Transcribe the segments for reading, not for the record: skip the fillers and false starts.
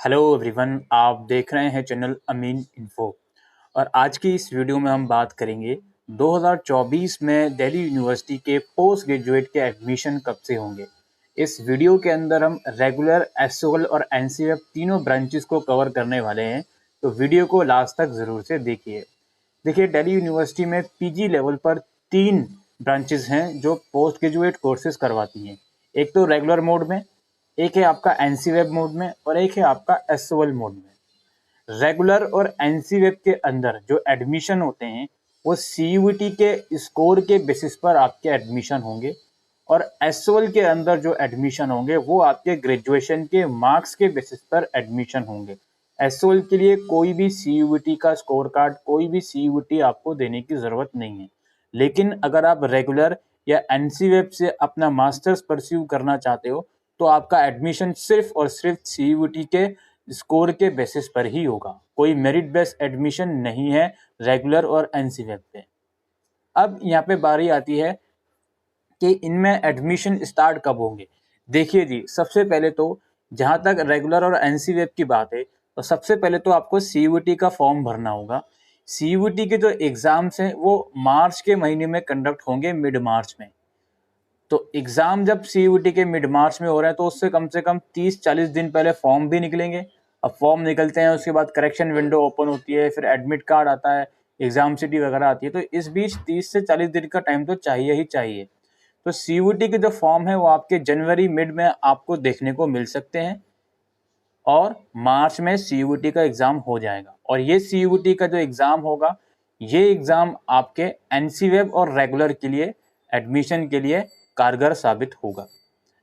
Hello everyone, आप देख रहे हैं चैनल अमीन इन्फो। और आज की इस वीडियो में हम बात करेंगे 2024 में दिल्ली यूनिवर्सिटी के पोस्ट ग्रेजुएट के एडमिशन कब से होंगे। इस वीडियो के अंदर हम रेगुलर, एसओएल और एनसीएफ तीनों ब्रांचेस को कवर करने वाले हैं, तो वीडियो को लास्ट तक ज़रूर से देखिए। देखिए, दिल्ली यूनिवर्सिटी में पीजी लेवल पर 3 ब्रांचेस हैं जो पोस्ट ग्रेजुएट कोर्सेज करवाती हैं। एक तो रेगुलर मोड में, एक है आपका एनसी वेब मोड में और एक है आपका एसओएल मोड में। रेगुलर और एनसी वेब के अंदर जो एडमिशन होते हैं वो सीयूईटी के स्कोर के बेसिस पर आपके एडमिशन होंगे, और एसओएल के अंदर जो एडमिशन होंगे वो आपके ग्रेजुएशन के मार्क्स के बेसिस पर एडमिशन होंगे। एसओएल के लिए कोई भी सीयूईटी का स्कोर कार्ड, कोई भी सीयूईटी आपको देने की ज़रूरत नहीं है। लेकिन अगर आप रेगुलर या एनसी वेब से अपना मास्टर्स परस्यू करना चाहते हो तो आपका एडमिशन सिर्फ और सिर्फ सीयूईटी के स्कोर के बेसिस पर ही होगा। कोई मेरिट बेस्ड एडमिशन नहीं है रेगुलर और एनसी वेब पे। अब यहाँ पे बारी आती है कि इनमें एडमिशन स्टार्ट कब होंगे। देखिए जी, सबसे पहले तो जहाँ तक रेगुलर और एनसी वेब की बात है, तो सबसे पहले तो आपको सीयूईटी का फॉर्म भरना होगा। सीयूईटी के जो एग्ज़ाम्स हैं वो मार्च के महीने में कंडक्ट होंगे, मिड मार्च में। तो एग्ज़ाम जब सीयूईटी के मिड मार्च में हो रहे हैं तो उससे कम से कम 30-40 दिन पहले फॉर्म भी निकलेंगे। अब फॉर्म निकलते हैं, उसके बाद करेक्शन विंडो ओपन होती है, फिर एडमिट कार्ड आता है, एग्ज़ाम सिटी वगैरह आती है। तो इस बीच 30 से 40 दिन का टाइम तो चाहिए ही चाहिए। तो सीयूईटी के जो फॉर्म है वो आपके जनवरी मिड में आपको देखने को मिल सकते हैं, और मार्च में सीयूईटी का एग्ज़ाम हो जाएगा। और ये सीयूईटी का जो एग्ज़ाम होगा, ये एग्ज़ाम आपके एनसीवेब और रेगुलर के लिए एडमिशन के लिए कारगर साबित होगा।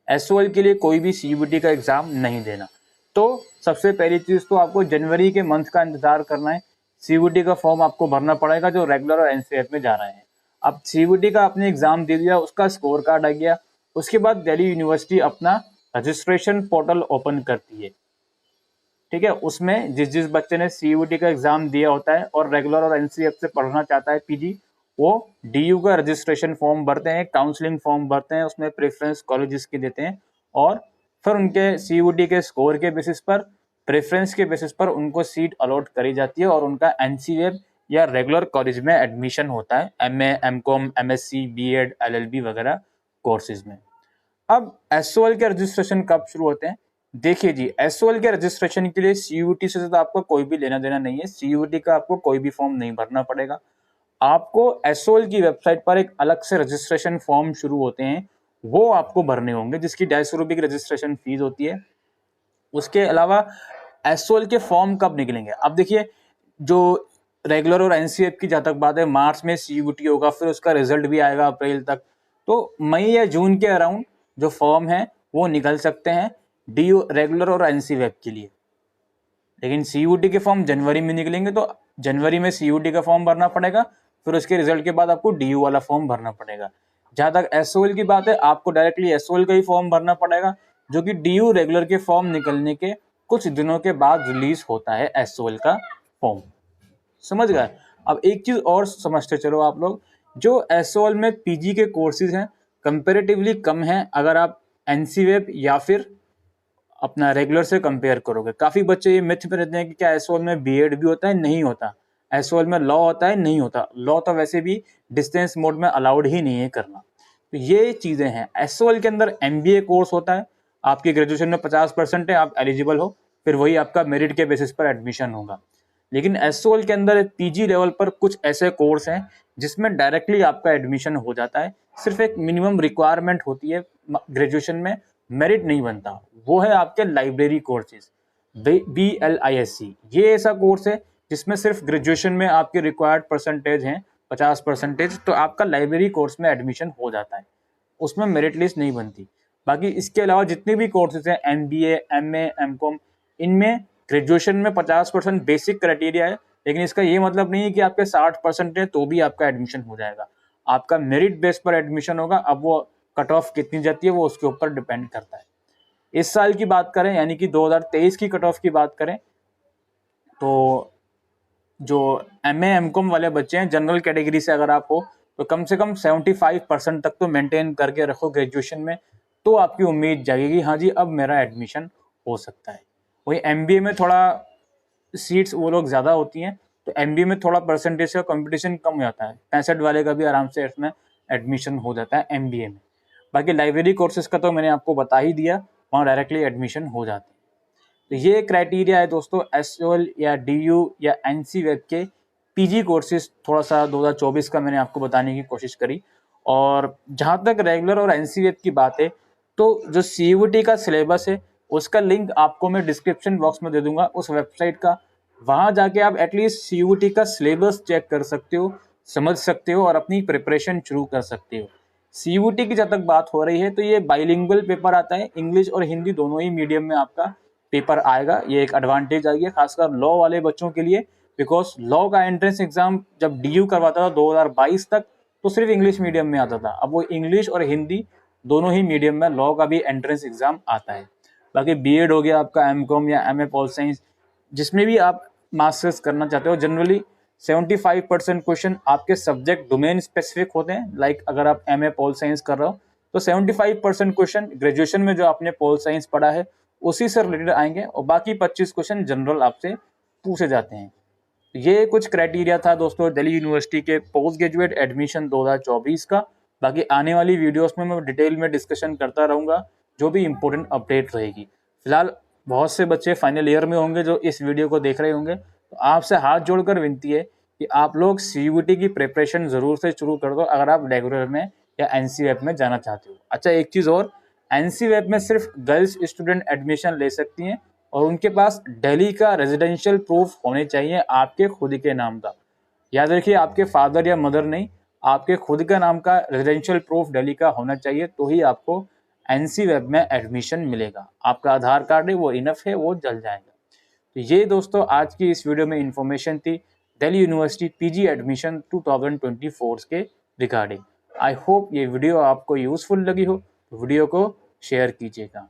एसओएल के लिए कोई भी सीयूईटी का एग्ज़ाम नहीं देना। तो सबसे पहली चीज़ तो आपको जनवरी के मंथ का इंतज़ार करना है। सीयूईटी का फॉर्म आपको भरना पड़ेगा जो रेगुलर और एनसीएफ में जा रहे हैं। अब सीयूईटी का आपने एग्ज़ाम दे दिया, उसका स्कोर कार्ड आ गया, उसके बाद दिल्ली यूनिवर्सिटी अपना रजिस्ट्रेशन पोर्टल ओपन करती है। ठीक है, उसमें जिस जिस बच्चे ने सीयूईटी का एग्ज़ाम दिया होता है और रेगुलर और एनसीएफ से पढ़ना चाहता है पीजी, वो डीयू का रजिस्ट्रेशन फॉर्म भरते हैं, काउंसलिंग फॉर्म भरते हैं, उसमें प्रेफरेंस कॉलेजेस की देते हैं, और फिर उनके सीयूईटी के स्कोर के बेसिस पर, प्रेफरेंस के बेसिस पर उनको सीट अलॉट करी जाती है और उनका एनसीवेब या रेगुलर कॉलेज में एडमिशन होता है, MA, MCom, MSc, BEd, LLB वगैरह कोर्सेज में। अब एसओएल के रजिस्ट्रेशन कब शुरू होते हैं? देखिए जी, एसओएल के रजिस्ट्रेशन के लिए सीयूईटी से तो आपका कोई भी लेना देना नहीं है। सीयूईटी का आपको कोई भी फॉर्म नहीं भरना पड़ेगा। आपको एसओएल की वेबसाइट पर एक अलग से रजिस्ट्रेशन फॉर्म शुरू होते हैं, वो आपको भरने होंगे, जिसकी 150 रुपये की रजिस्ट्रेशन फीस होती है। उसके अलावा एसओएल के फॉर्म कब निकलेंगे? अब देखिए, जो रेगुलर और एनसीएफ की जहाँ तक बात है, मार्च में सीयूईटी होगा, फिर उसका रिजल्ट भी आएगा अप्रैल तक। तो मई या जून के अराउंड जो फॉर्म है वो निकल सकते हैं डीयू, रेगुलर और एनसीवेब के लिए। लेकिन सीयूईटी के फॉर्म जनवरी में निकलेंगे, तो जनवरी में सीयूईटी का फॉर्म भरना पड़ेगा, फिर उसके रिजल्ट के बाद आपको डीयू वाला फॉर्म भरना पड़ेगा। जहाँ तक एसओएल की बात है, आपको डायरेक्टली एसओएल का ही फॉर्म भरना पड़ेगा, जो कि डीयू रेगुलर के फॉर्म निकलने के कुछ दिनों के बाद रिलीज होता है एसओएल का फॉर्म। समझ गए? अब एक चीज और समझते चलो आप लोग, जो एसओएल में पीजी के कोर्सेज हैं कंपेरेटिवली कम हैं अगर आप एनसीवेब या फिर अपना रेगुलर से कंपेयर करोगे। काफी बच्चे ये मिथ में रहते हैं कि क्या एसओएल में बीएड भी होता है? नहीं होता। एसओएल में लॉ होता है? नहीं होता। लॉ तो वैसे भी डिस्टेंस मोड में अलाउड ही नहीं है करना। तो ये चीजें हैं। एसओएल के अंदर एमबीए कोर्स होता है, आपकी ग्रेजुएशन में 50% है, आप एलिजिबल हो, फिर वही आपका मेरिट के बेसिस पर एडमिशन होगा। लेकिन एसओएल के अंदर पीजी लेवल पर कुछ ऐसे कोर्स हैं जिसमें डायरेक्टली आपका एडमिशन हो जाता है। सिर्फ एक मिनिमम रिक्वायरमेंट होती है, ग्रेजुएशन में मेरिट नहीं बनता, वो है आपके लाइब्रेरी कोर्सेज, BLISC। ये ऐसा कोर्स है जिसमें सिर्फ ग्रेजुएशन में आपके रिक्वायर्ड परसेंटेज हैं 50%, तो आपका लाइब्रेरी कोर्स में एडमिशन हो जाता है, उसमें मेरिट लिस्ट नहीं बनती। बाकी इसके अलावा जितने भी कोर्सेज हैं, MBA, MA, MCOM, इनमें ग्रेजुएशन में 50% बेसिक क्राइटेरिया है, लेकिन इसका ये मतलब नहीं है कि आपके 60% है तो भी आपका एडमिशन हो जाएगा। आपका मेरिट बेस पर एडमिशन होगा। अब वो कट ऑफ कितनी जाती है वो उसके ऊपर डिपेंड करता है। इस साल की बात करें, यानी कि 2023 की कट ऑफ की बात करें, तो जो MA MCOM वाले बच्चे हैं, जनरल कैटेगरी से अगर आप हो, तो कम से कम 75% तक तो मेंटेन करके रखो ग्रेजुएशन में, तो आपकी उम्मीद जागेगी, हाँ जी अब मेरा एडमिशन हो सकता है। वही MBA में थोड़ा सीट्स वो लोग ज़्यादा होती हैं, तो MBA में थोड़ा परसेंटेज का कंपटीशन कम हो जाता है। 65 वाले का भी आराम से इसमें एडमिशन हो जाता है MBA में। बाकी लाइब्रेरी कोर्सेज का तो मैंने आपको बता ही दिया, वहाँ डायरेक्टली एडमिशन हो जाते हैं। तो ये क्राइटेरिया है दोस्तों SOL या DU या NC वेब के PG कोर्सेज। थोड़ा सा 2024 का मैंने आपको बताने की कोशिश करी। और जहाँ तक रेगुलर और NC वेब की बात है, तो जो CUET का सिलेबस है उसका लिंक आपको मैं डिस्क्रिप्शन बॉक्स में दे दूंगा उस वेबसाइट का। वहाँ जाके आप एटलीस्ट CUET का सिलेबस चेक कर सकते हो, समझ सकते हो और अपनी प्रिपरेशन शुरू कर सकते हो। CUET की जब तक बात हो रही है तो ये बाइलिंगुअल पेपर आता है, इंग्लिश और हिंदी दोनों ही मीडियम में आपका पेपर आएगा। ये एक एडवांटेज आई है खासकर लॉ वाले बच्चों के लिए, बिकॉज लॉ का एंट्रेंस एग्जाम जब DU करवाता था 2022 तक तो सिर्फ इंग्लिश मीडियम में आता था। अब वो इंग्लिश और हिंदी दोनों ही मीडियम में लॉ का भी एंट्रेंस एग्जाम आता है। बाकी B.Ed हो गया आपका, M.Com या MA पॉल साइंस, जिसमें भी आप मास्टर्स करना चाहते हो, जनरली 75% क्वेश्चन आपके सब्जेक्ट डोमेन स्पेसिफिक होते हैं। लाइक अगर आप MA पॉल साइंस कर रहे हो तो 75% क्वेश्चन ग्रेजुएशन में जो आपने पॉल साइंस पढ़ा है उसी से रिलेटेड आएंगे और बाकी 25 क्वेश्चन जनरल आपसे पूछे जाते हैं। ये कुछ क्राइटेरिया था दोस्तों दिल्ली यूनिवर्सिटी के पोस्ट ग्रेजुएट एडमिशन 2024 का। बाकी आने वाली वीडियोस में मैं डिटेल में डिस्कशन करता रहूँगा जो भी इम्पोर्टेंट अपडेट रहेगी। फिलहाल बहुत से बच्चे फाइनल ईयर में होंगे जो इस वीडियो को देख रहे होंगे, तो आपसे हाथ जोड़कर विनती है कि आप लोग CUET की प्रिपरेशन ज़रूर से शुरू कर दो अगर आप रेगुलर में या NC वेब में जाना चाहते हो। अच्छा, एक चीज़ और, NC वेब में सिर्फ गर्ल्स स्टूडेंट एडमिशन ले सकती हैं और उनके पास दिल्ली का रेजिडेंशियल प्रूफ होने चाहिए आपके खुद के नाम का। याद रखिए, आपके फादर या मदर नहीं, आपके खुद का नाम का रेजिडेंशियल प्रूफ दिल्ली का होना चाहिए, तो ही आपको NC वेब में एडमिशन मिलेगा। आपका आधार कार्ड है वो इनफ है, वो जल जाएगा। तो ये दोस्तों आज की इस वीडियो में इंफॉर्मेशन थी दिल्ली यूनिवर्सिटी PG एडमिशन 2024 के रिगार्डिंग। आई होप ये वीडियो आपको यूजफुल लगी हो, तो वीडियो को शेयर कीजिएगा।